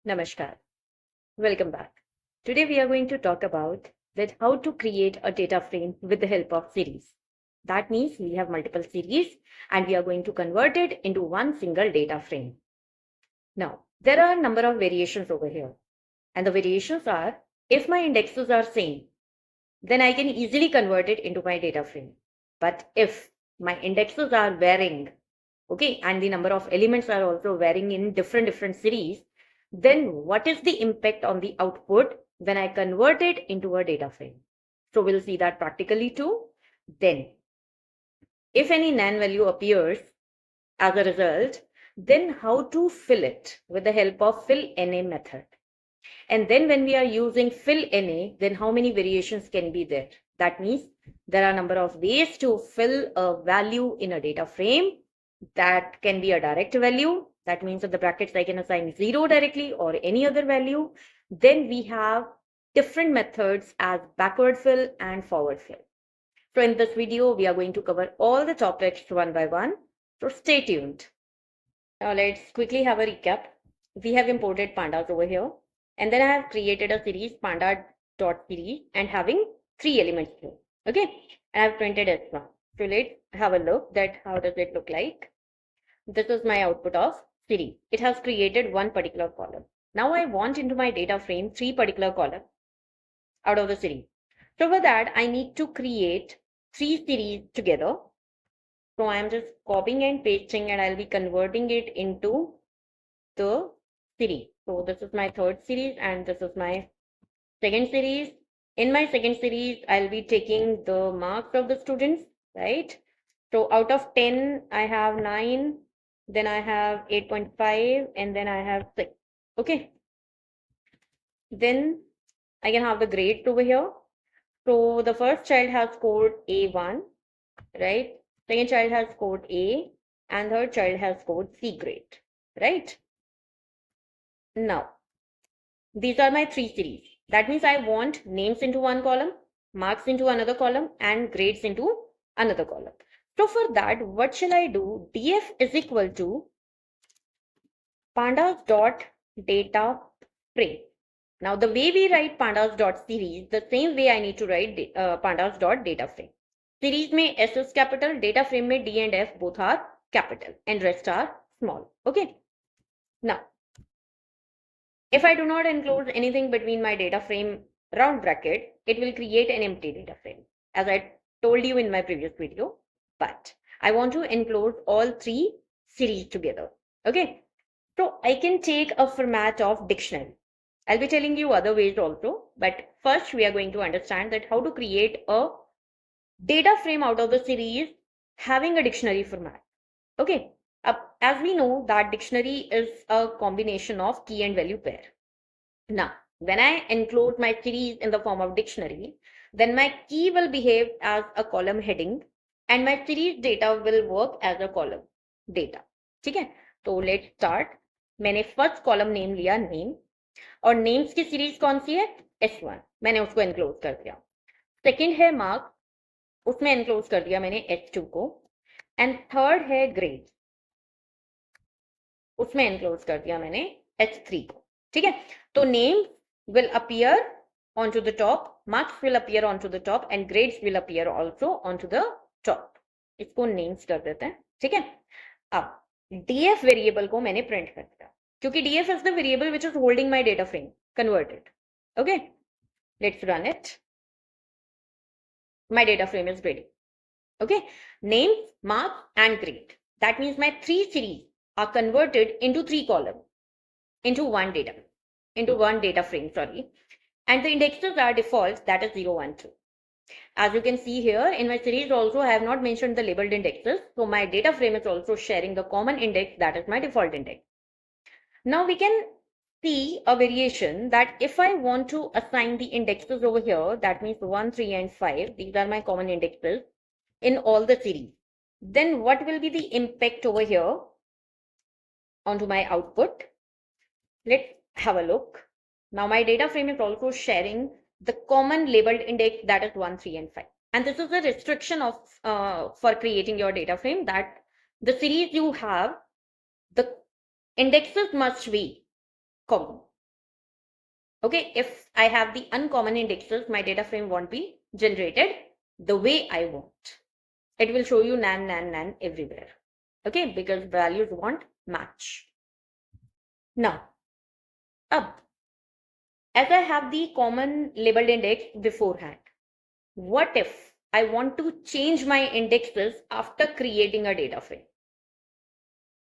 Namaskar. Welcome back. Today we are going to talk about that how to create a data frame with the help of series. That means we have multiple series and we are going to convert it into one single data frame. Now, there are a number of variations over here. And the variations are, if my indexes are same, then I can easily convert it into my data frame. But if my indexes are varying, okay, and the number of elements are also varying in different series, then what is the impact on the output when I convert it into a data frame? So we'll see that practically too. Then, if any NaN value appears as a result, then how to fill it with the help of fill NA method. And then when we are using fill NA, then how many variations can be there? That means there are a number of ways to fill a value in a data frame. That can be a direct value. That means in the brackets I can assign 0 directly or any other value. Then we have different methods as backward fill and forward fill. So in this video, we are going to cover all the topics one by one. So stay tuned. Now let's quickly have a recap. We have imported pandas over here. And then I have created a series panda.series and having 3 elements here. Okay. And I've printed S1. So let's have a look that how does it look like. This is my output of series. It has created one particular column. Now I want into my data frame 3 particular columns out of the series. So for that, I need to create 3 series together. So I'm just copying and pasting and I'll be converting it into the series. So this is my third series and this is my second series. In my second series, I'll be taking the marks of the students, right? So out of 10, I have 9, then I have 8.5, and then I have 6. Okay. Then I can have the grades over here. So the first child has scored A1, right? Second child has scored A, and third child has scored C grade, right? Now, these are my 3 series. That means I want names into one column, marks into another column, and grades into another column. So for that, what shall I do? df is equal to pandas dot data frame. Now the way we write pandas dot series, the same way I need to write pandas dot data frame. Series में S is capital, data frame में D and F both are capital, and rest are small. Okay. Now, if I do not enclose anything between my data frame round bracket, it will create an empty data frame, as I told you in my previous video. But I want to enclose all 3 series together. Okay. So I can take a format of dictionary. I'll be telling you other ways also, but first we are going to understand that how to create a data frame out of the series having a dictionary format. Okay. As we know that dictionary is a combination of key and value pair. Now, when I enclose my series in the form of dictionary, then my key will behave as a column heading and my series data will work as a column data. ठीक है? तो let's start. मैंने first column name लिया name और names की series कौन सी है S1. मैंने उसको एनक्लोज कर दिया. सेकंड है मार्क, उसमें एनक्लोज कर दिया मैंने S2 को. एंड थर्ड है ग्रेड, उसमें एनक्लोज कर दिया मैंने S3 को. ठीक है, तो name will appear onto the top, marks will appear onto the top and grades will appear also onto the top. इसको नेम्स कर देते हैं. ठीक है, अब df वेरिएबल को मैंने प्रिंट कर दिया क्योंकि df is the variable which is holding my data frame converted. Okay, let's run it. My data frame is ready. Okay, name, mark and grade. That means my 3 series are converted into 3 columns, into one data frame, sorry. And the indexes are default, that is 0, 1, 2. As you can see here in my series also, I have not mentioned the labeled indexes. So my data frame is also sharing the common index, that is my default index. Now we can see a variation that if I want to assign the indexes over here, that means 1, 3 and 5, these are my common indexes in all the series. Then what will be the impact over here onto my output? Let's have a look. Now my data frame is also sharing the common labeled index, that is 1, 3 and 5. And this is a restriction of for creating your data frame, that the series you have, the indexes must be common. Okay, if I have the uncommon indexes, my data frame won't be generated the way I want. It will show you nan nan nan everywhere. Okay, because values won't match. Now, as I have the common labeled index beforehand, what if I want to change my indexes after creating a data frame?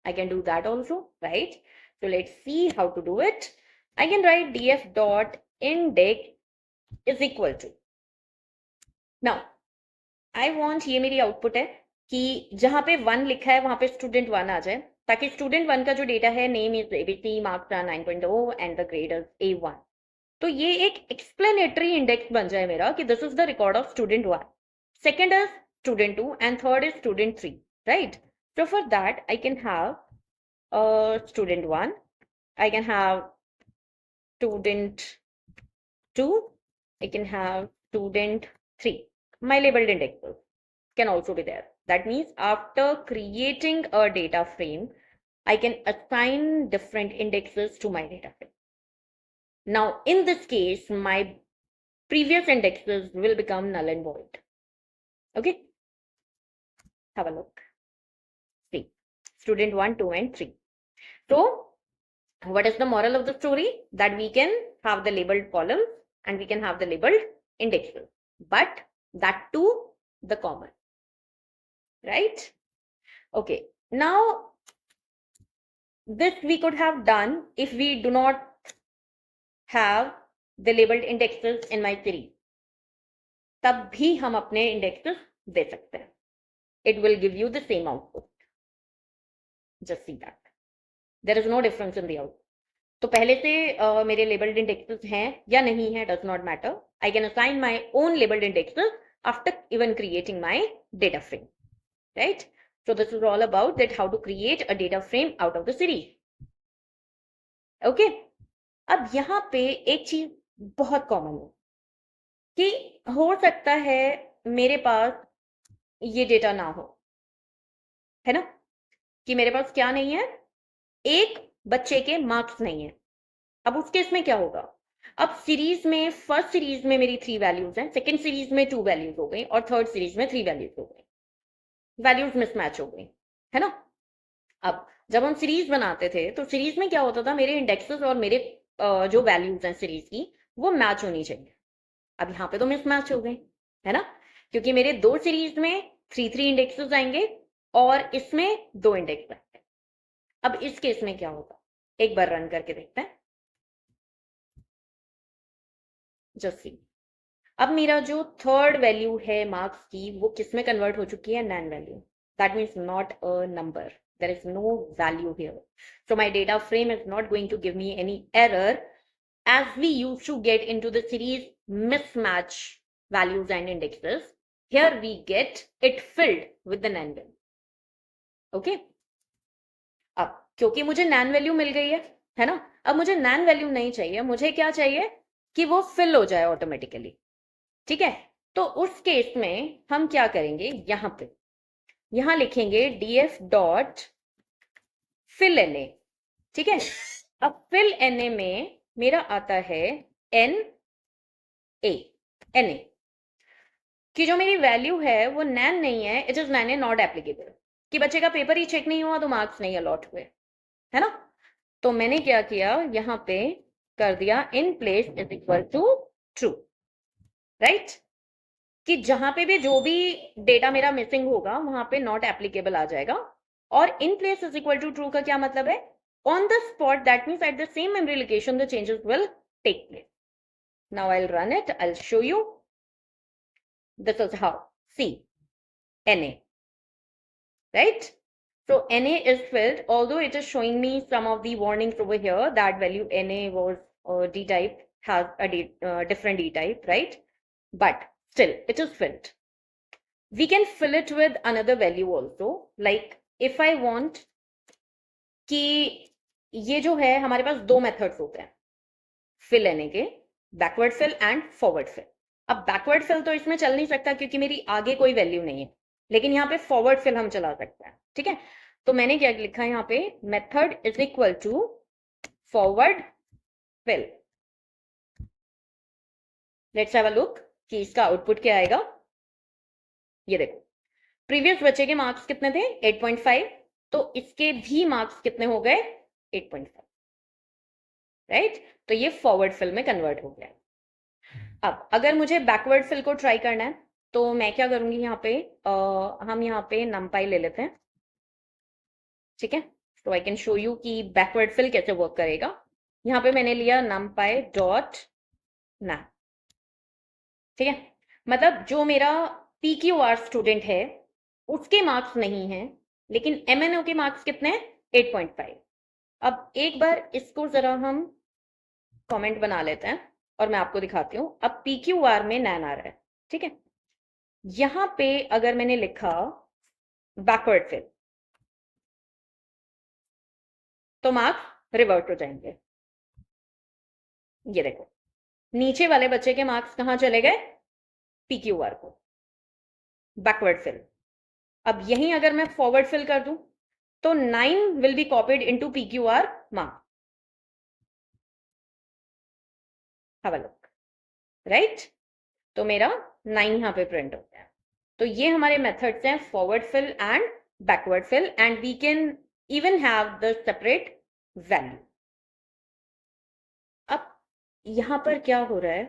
I can do that also, right? So let's see how to do it. I can write df dot index is equal to, now I want, ये मेरी output है कि जहां पे 1 लिखा है वहां पे स्टूडेंट 1 आ जाए, ताकि स्टूडेंट 1 का जो डेटा है name is ABC, marks are 9.0 and the grade is A1. तो ये एक एक्सप्लेनेटरी इंडेक्स बन जाए मेरा कि this is the record of student 1, second is student 2 and third is student 3, right? So for that I can have student 1, I can have student 2, I can have student 3. My labeled indexes can also be there. That means after creating a data frame, I can assign different indexes to my data frame. Now, in this case, my previous indexes will become null and void. Okay? Have a look. See, student 1, 2, and 3. So, what is the moral of the story? That we can have the labeled columns and we can have the labeled indexes, but that too the common, right? Okay, now this we could have done if we do not have the labeled indexes in my series. तब भी हम अपने indexes दे सकते हैं. It will give you the same output. Just see that. There is no difference in the output. तो पहले से मेरे labeled indexes हैं या नहीं है does not matter. I can assign my own labeled indexes after even creating my data frame, right? So this is all about that how to create a data frame out of the series. Okay? अब यहाँ पे एक चीज बहुत common है कि हो सकता है मेरे पास ये डेटा ना हो, है ना? कि मेरे पास क्या नहीं है, एक बच्चे के मार्क्स नहीं है. अब उस केस में क्या होगा? अब सीरीज में फर्स्ट सीरीज में मेरी 3 वैल्यूज हैं, सेकंड सीरीज में 2 वैल्यूज हो गई और थर्ड सीरीज में 3 वैल्यूज हो गई. वैल्यूज मिसमैच हो गई, है ना? अब जब हम सीरीज बनाते थे तो सीरीज में क्या होता था, मेरे इंडेक्सेस और मेरे जो वैल्यूज हैं सीरीज की वो मैच होनी चाहिए. अब यहाँ पे तो मिसमैच हो गई, है ना? क्योंकि मेरे 2 सीरीज में 3 इंडेक्सेस आएंगे और इसमें 2 इंडेक्स आएंगे. अब इस केस में क्या होगा, एक बार रन करके देखते हैं. जस्ट सी, अब मेरा जो थर्ड वैल्यू है मार्क्स की वो किस में कन्वर्ट हो चुकी है, NaN value. That means not a number, there is no value here. So my data frame is not going to give me any error as we used to get into the series mismatch values and indexes. Here we get it filled with the nan value. Okay? अब क्योंकि मुझे nan value मिल गई है ना? अब मुझे nan value नहीं चाहिए, मुझे क्या चाहिए कि वो फिल हो जाए ऑटोमेटिकली. ठीक है? तो उस केस में हम क्या करेंगे, यहां पे यहां लिखेंगे df डॉट fill na. ठीक है? अब fill na में मेरा आता है na कि जो मेरी वैल्यू है वो नैन नहीं है, it is NaN a not applicable, कि बच्चे का पेपर ही चेक नहीं हुआ तो मार्क्स नहीं अलॉट हुए, है ना? तो मैंने क्या किया, यहां पे कर दिया in place is equal to true, right? कि जहां पे भी जो भी डेटा मेरा मिसिंग होगा वहां पे नॉट एप्लीकेबल आ जाएगा. और in place is equal to true का क्या मतलब है, on the spot, that means at the same memory location the changes will take place. Now I will run it, I will show you. This is how. See, Na, right? So Na is filled, although it is showing me some of the warnings over here that value Na was D type, has a different D type, right? But still, it is filled. We can fill it with another value also, like if I want कि ये जो है हमारे पास 2 methods होते हैं fill Na के, backward fill and forward fill. अब backward fill तो इसमें चल नहीं सकता क्योंकि मेरी आगे कोई वैल्यू नहीं है, लेकिन यहाँ पे फॉरवर्ड फिल हम चला सकते हैं. ठीक है? तो मैंने क्या लिखा है यहाँ पे, method is equal to forward fill. Let's have a look कि इसका आउटपुट क्या आएगा। ये देखो, प्रीवियस बच्चे के मार्क्स कितने थे 8.5, तो इसके भी मार्क्स कितने हो गए 8.5, राइट। तो ये फॉरवर्ड फिल में कन्वर्ट हो गया। अब अगर मुझे बैकवर्ड फिल को ट्राई करना है तो मैं क्या करूंगी, यहाँ पे हम यहाँ पे numpy ले लेते हैं, ठीक है। तो आई कैन शो यू कि बैकवर्ड फिल कैसे वर्क करेगा। यहाँ पे मैंने लिया numpy डॉट num, ठीक है। मतलब जो मेरा PQR स्टूडेंट है उसके मार्क्स नहीं है, लेकिन MNO के मार्क्स कितने हैं 8.5। अब एक बार इसको जरा हम कमेंट बना लेते हैं और मैं आपको दिखाती हूँ। अब PQR में नैन आ रहा है, ठीक है। यहां पे अगर मैंने लिखा बैकवर्ड फिल तो मार्क्स रिवर्ट हो जाएंगे। ये देखो, नीचे वाले बच्चे के मार्क्स कहां चले गए PQR को, बैकवर्ड फिल। अब यहीं अगर मैं फॉरवर्ड फिल कर दूं तो 9 will be copied into PQR mark. Have a look, right. तो मेरा 9 यहां पे प्रिंट हो गया। तो ये हमारे मेथड्स हैं forward fill and backward fill, and we can even have the separate value. अब यहां पर क्या हो रहा है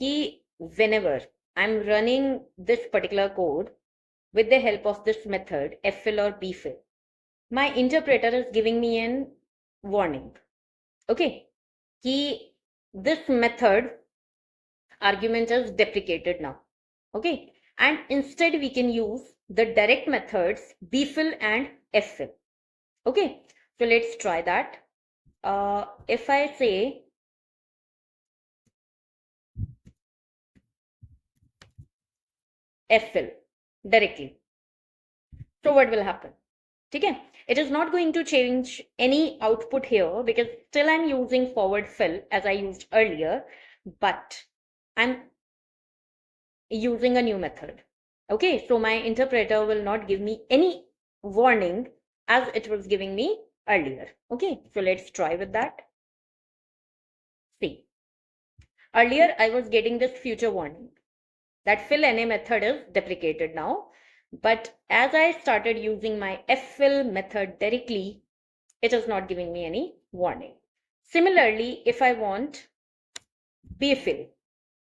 कि whenever I'm running this particular code with the help of this method ffill or bfill, my interpreter is giving me an warning, okay, कि this method argument is deprecated now, okay, and instead we can use the direct methods bfill and ffill, okay. So let's try that. If I say ffill directly, so what will happen, ठीक है। It is not going to change any output here because still I'm using forward fill as I used earlier, but I'm using a new method, okay. So my interpreter will not give me any warning as it was giving me earlier, okay. So let's try with that. See, earlier I was getting this future warning that fill NA method is deprecated now, but as I started using my ffill method directly, it is not giving me any warning. Similarly, if I want bfill,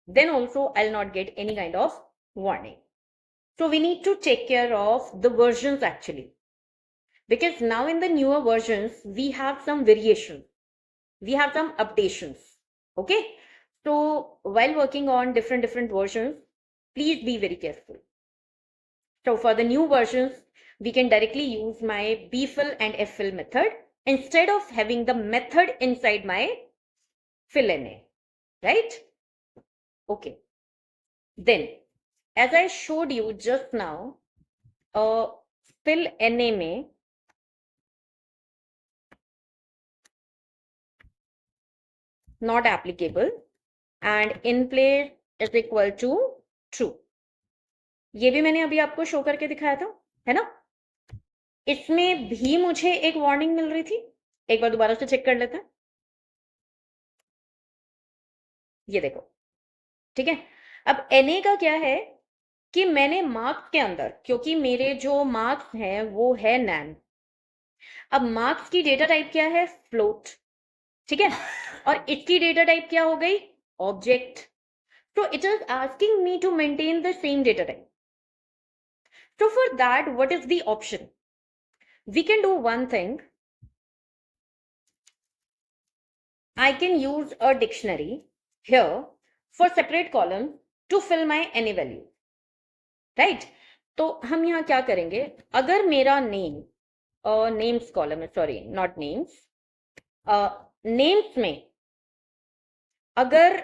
then also I'll not get any kind of warning. So we need to take care of the versions actually, because now in the newer versions, we have some variations, we have some updations, okay. So while working on different versions, please be very careful. So for the new versions, we can directly use my bfill and ffill method instead of having the method inside my fill NA, right? Okay. Then, as I showed you just now, fill NA में not applicable and in place is equal to true. ये भी मैंने अभी आपको show करके दिखाया था, है ना। इसमें भी मुझे एक वार्निंग मिल रही थी, एक बार दोबारा से चेक कर लेते हैं। ये देखो, ठीक है। अब NA का क्या है कि मैंने मार्क्स के अंदर, क्योंकि मेरे जो मार्क्स हैं वो है नैन, अब मार्क्स की डेटा टाइप क्या है फ्लोट, ठीक है, और इसकी डेटा टाइप क्या हो गई object. So it is asking me to maintain the same data type. So for that, what is the option? We can do one thing. I can use a dictionary here for separate columns to fill my any value, right? तो हम यहाँ क्या करेंगे, अगर मेरा name names column है, sorry not names, names में अगर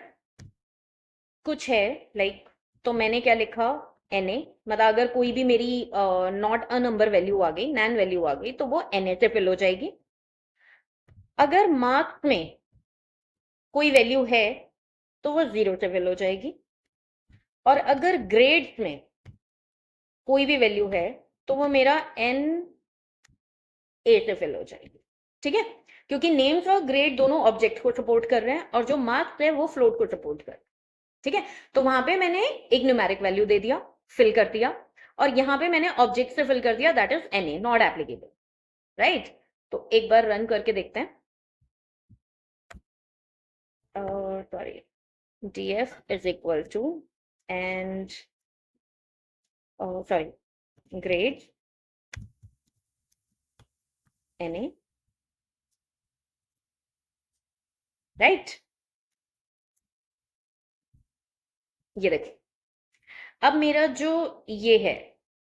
कुछ है लाइक, तो मैंने क्या लिखा NA, मतलब अगर कोई भी मेरी नॉट अ नंबर वैल्यू आ गई, नैन वैल्यू आ गई, तो वो NA से फिल हो जाएगी। अगर मार्क्स में कोई वैल्यू है तो वो 0 से फिल हो जाएगी, और अगर ग्रेड्स में कोई भी वैल्यू है तो वो मेरा NA से फिल हो जाएगी, ठीक है, क्योंकि नेम्स और ग्रेड दोनों ऑब्जेक्ट को सपोर्ट कर रहे हैं और जो मार्क्स है वो फ्लोट को सपोर्ट कर रहे हैं। ठीक है, तो वहां पे मैंने एक न्यूमेरिक वैल्यू दे दिया, फिल कर दिया, और यहां पे मैंने ऑब्जेक्ट से फिल कर दिया, that is NA, not applicable, right. तो एक बार रन करके देखते हैं। Sorry, df is equal to, and sorry, grades NA, right. ये देखो, अब मेरा जो ये है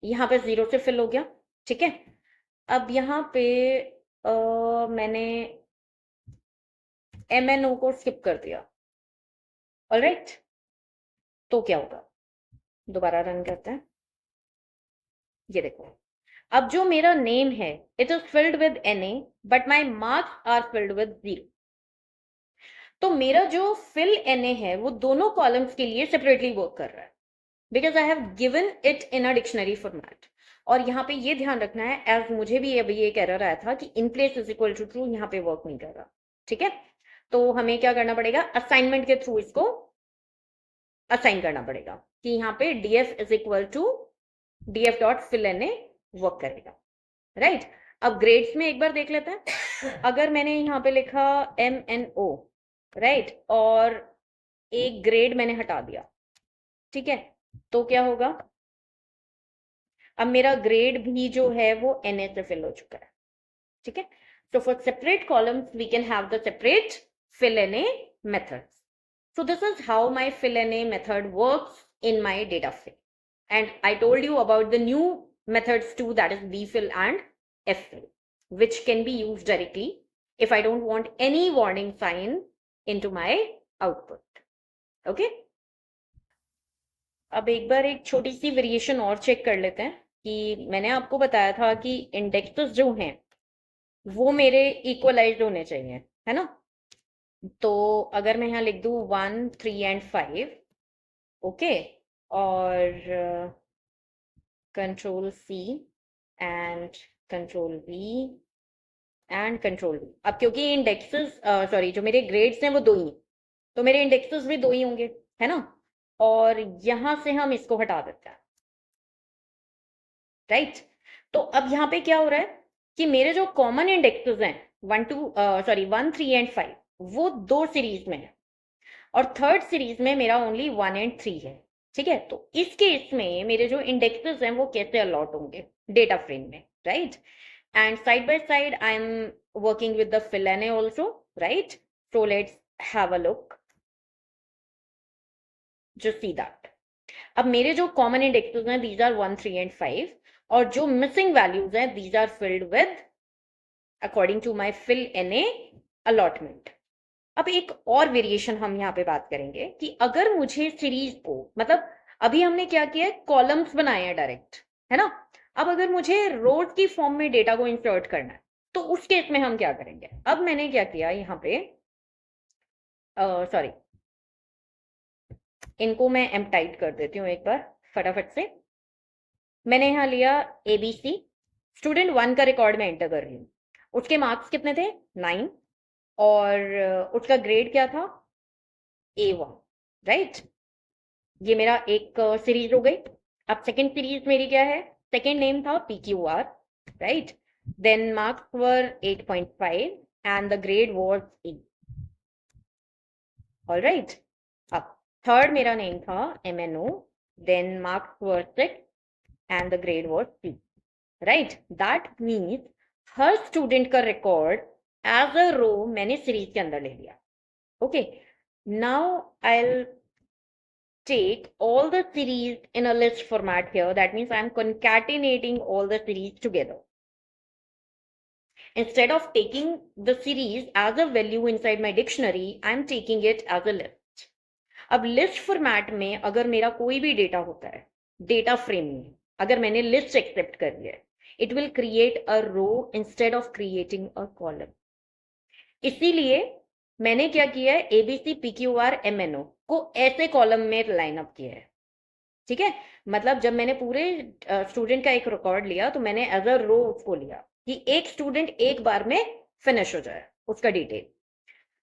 यहाँ पे 0 से फिल हो गया, ठीक है। अब यहाँ पे मैंने MNO को स्किप कर दिया, ऑलराइट। तो क्या होगा, दोबारा रन करते हैं। ये देखो, अब जो मेरा नेम है it is filled with NA, but my marks are filled with 0। तो मेरा जो फिल NA है वो दोनों कॉलम्स के लिए सेपरेटली वर्क कर रहा है, because I have given it in a dictionary format. और यहाँ पे ये ध्यान रखना है, एज मुझे भी अभी ये एरर आया था कि in place is equal to true यहाँ पे वर्क नहीं कर रहा, ठीक है। तो हमें क्या करना पड़ेगा, असाइनमेंट के थ्रू इसको असाइन करना पड़ेगा कि यहाँ पे df is equal to df dot fill NA work करेगा, राइट। अब ग्रेड्स में एक बार देख लेते हैं। अगर मैंने यहाँ पे लिखा MNO, राइट, और एक ग्रेड मैंने हटा दिया, ठीक है, तो क्या होगा, अब मेरा ग्रेड भी जो है वो NA से फिल हो चुका है, ठीक है। So for separate columns we can have the separate fill NA methods. So this is how my fill NA method works in my data frame. And I told you about the new methods too, that is bfill and ffill, which can be used directly if I don't want any warning sign into my output. Okay? अब एक बार एक छोटी सी variation और check कर लेते हैं कि मैंने आपको बताया था कि इंडेक्सेस जो हैं वो मेरे इक्वलाइज्ड होने चाहिए, है ना। तो अगर मैं यहाँ लिख दूँ 1, 3 and 5, ओके, और control C and control V and control V। अब क्योंकि इंडेक्सेस सॉरी जो मेरे ग्रेड्स हैं वो 2 ही, तो मेरे इंडेक्सेस भी 2 ही होंगे, है ना। और यहां से हम इसको हटा देते हैं, राइट। तो अब यहाँ पे क्या हो रहा है कि मेरे जो कॉमन इंडेक्सेस हैं 1, 3 and 5 वो 2 सीरीज में है, और थर्ड सीरीज में मेरा ओनली 1 and 3 है, ठीक है। तो इस केस में मेरे जो इंडेक्सेस हैं वो कैसे अलॉट होंगे डेटा फ्रेम में, right. And side by side I am working with the fill NA also, right? So let's have a look. Just see that. अब मेरे जो कॉमन इंडेक्सेस हैं these are 1, 3 and 5, और जो मिसिंग वैल्यूज हैं these are filled with according to my fill NA allotment. अब एक और वेरिएशन हम यहाँ पे बात करेंगे कि अगर मुझे सीरीज को, मतलब अभी हमने क्या किया है, कॉलम्स बनाए हैं डायरेक्ट, है ना। अब अगर मुझे रोज की फॉर्म में डेटा को इंसर्ट करना है तो उस केस में हम क्या करेंगे। अब मैंने क्या किया यहाँ पे, सॉरी, इनको मैं एम टाइप कर देती हूँ एक बार फटाफट से। मैंने यहाँ लिया ABC, स्टूडेंट 1 का रिकॉर्ड में एंटर कर रही हूँ, उसके मार्क्स कितने थे 9, और उसका ग्रेड क्या था A1, राइट। ये मेरा एक सीरीज हो गई। अब सेकंड सीरीज मेरी क्या है, सेकंड नेम था PQR, right. Then marks were 8.5 and the grade was E, alright. अब थर्ड मेरा नेम था MNO, then marks were 6 and the grade was C, right. That means हर स्टूडेंट का रिकॉर्ड एज अ रो मैंने series के अंदर ले लिया, okay. Now I'll take all the series in a list format here. That means I'm concatenating all the series together. Instead of taking the series as a value inside my dictionary, I'm taking it as a list. अब list format में अगर मेरा कोई भी data होता है data frame में, अगर मैंने लिस्ट एक्सेप्ट कर लिया है, it will create a row instead of creating a column. इसीलिए मैंने क्या किया है, ABC PQR MNO को ऐसे कॉलम में लाइन अप किया है, ठीक है। मतलब जब मैंने पूरे स्टूडेंट का एक रिकॉर्ड लिया तो मैंने एज अ रो उसको लिया कि एक स्टूडेंट एक बार में फिनिश हो जाए उसका डिटेल।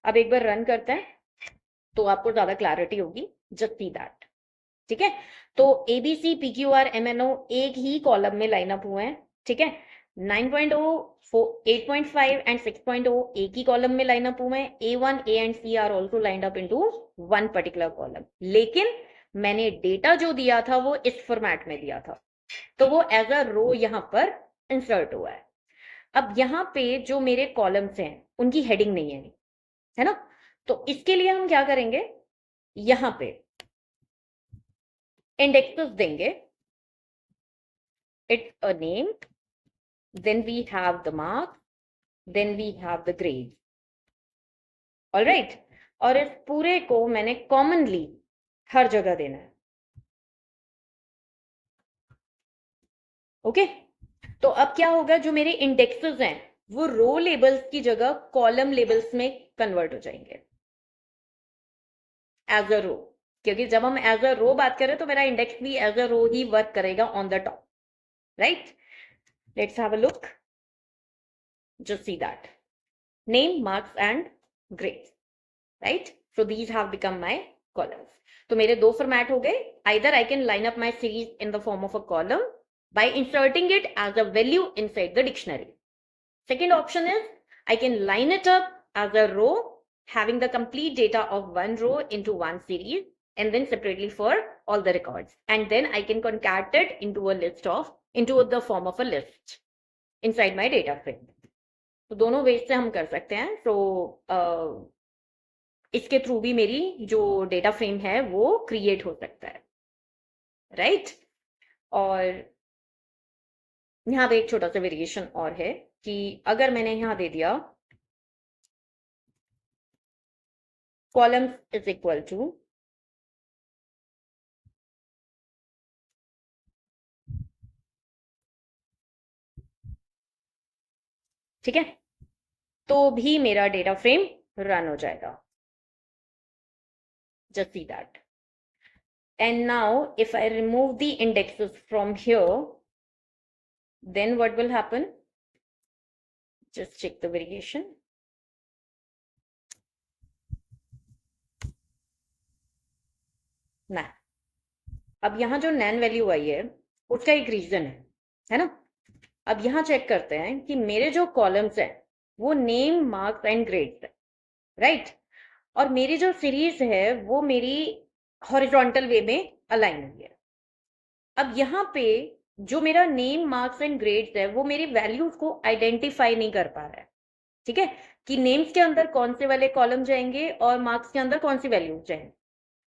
अब एक बार रन करते हैं। तो आपको ज्यादा क्लैरिटी होगी, जस्ट सी दैट। ठीक है, तो ABC PQR MNO एक ही कॉलम में लाइन अप हुए हैं। ठीक है, 9.0 8.5 एंड 6.0 एक ही कॉलम में लाइन अप हुए हैं। A1 A and C are also lined up into one particular column, लेकिन मैंने डेटा जो दिया था वो इस फॉर्मेट में दिया था, तो वो एज अ रो यहां पर इंसर्ट हुआ है। अब यहाँ पे जो मेरे कॉलम्स हैं उनकी हेडिंग नहीं है ना, तो इसके लिए हम क्या करेंगे, यहां पे इंडेक्सेस देंगे। It's a name, then we have the mark, then we have the grade. All right, और इस पूरे को मैंने कॉमनली हर जगह देना है। ओके, तो अब क्या होगा, जो मेरे इंडेक्सेस हैं वो रो लेबल्स की जगह कॉलम लेबल्स में कन्वर्ट हो जाएंगे एज अ रो, क्योंकि जब हम एज अ रो बात करें तो मेरा इंडेक्स भी एज अ रो ही वर्क करेगा on the top, right. Let's have a look, just see that name, marks and grades, right? So these have become my columns. तो मेरे दो फॉर्मेट हो गए, either I can line up my series in the form of a column by inserting it as a value inside the dictionary. Second option is I can line it up as a row having the complete data of one row into one series and then separately for all the records, and then I can concat it into the form of a list inside my data frame. तो दोनों veg से हम कर सकते हैं। तो इसके through भी मेरी जो डेटा फ्रेम है वो क्रिएट हो सकता है, राइट। और यहाँ पे एक छोटा सा वेरिएशन और है कि अगर मैंने यहाँ दे दिया कॉलम्स इज इक्वल टू ठीक है, तो भी मेरा डेटा फ्रेम रन हो जाएगा, just see that. And now if I remove the indexes from here, then what will happen, just check the variation. ना, अब यहाँ जो नैन वैल्यू आई है उसका एक रीजन है ना। अब यहाँ चेक करते हैं कि मेरे जो कॉलम्स हैं वो नेम, मार्क्स एंड ग्रेड्स है, राइट। और मेरी जो सीरीज है वो मेरी हॉरिजॉन्टल वे में अलाइन हुई है। अब यहाँ पे जो मेरा नेम, मार्क्स एंड ग्रेड्स है वो मेरी वैल्यूज को आइडेंटिफाई नहीं कर पा रहा है, ठीक है, कि नेम्स के अंदर कौन से वाले कॉलम जाएंगे और मार्क्स के अंदर कौन सी वैल्यूज जाएंगे।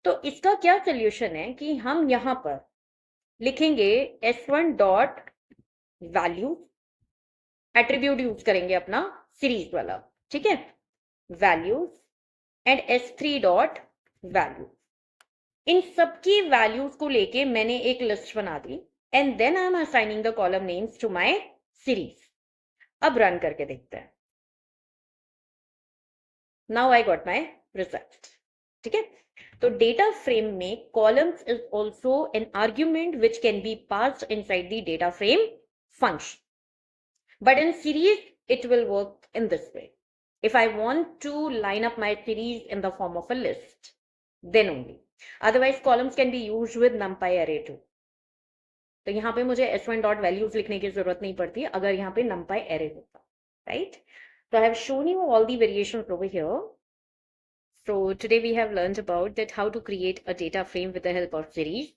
तो इसका क्या सोल्यूशन है कि हम यहाँ पर लिखेंगे S1 dot value, attribute use करेंगे अपना सीरीज वाला, ठीक है, values and S3 dot value. इन सबकी वैल्यूज को लेके मैंने एक लिस्ट बना दी and then I am assigning the column names to my series. अब रन करके देखते हैं। Now I got my result, ठीक है। तो डेटा फ्रेम में columns is also an argument which can be passed inside the data frame function. But in series, it will work in this way. If I want to line up my series in the form of a list, then only. Otherwise, columns can be used with numpy array too. तो यहाँ पे मुझे S1 dot values लिखने की जरूरत नहीं पड़ती अगर यहाँ पे numpy array होता, right? So I have shown you all the variations over here. So today we have learned about that how to create a data frame with the help of series,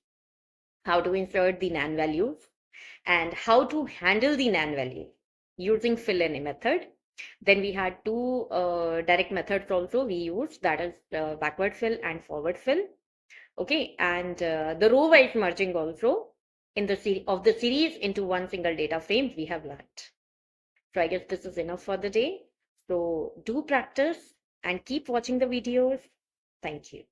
how to insert the nan values, and how to handle the nan value using fill any method. Then we had two direct methods also we used, that is backward fill and forward fill. Okay, and the row wise merging also in the series into one single data frame we have learned. So I guess this is enough for the day. So do practice and keep watching the videos. Thank you.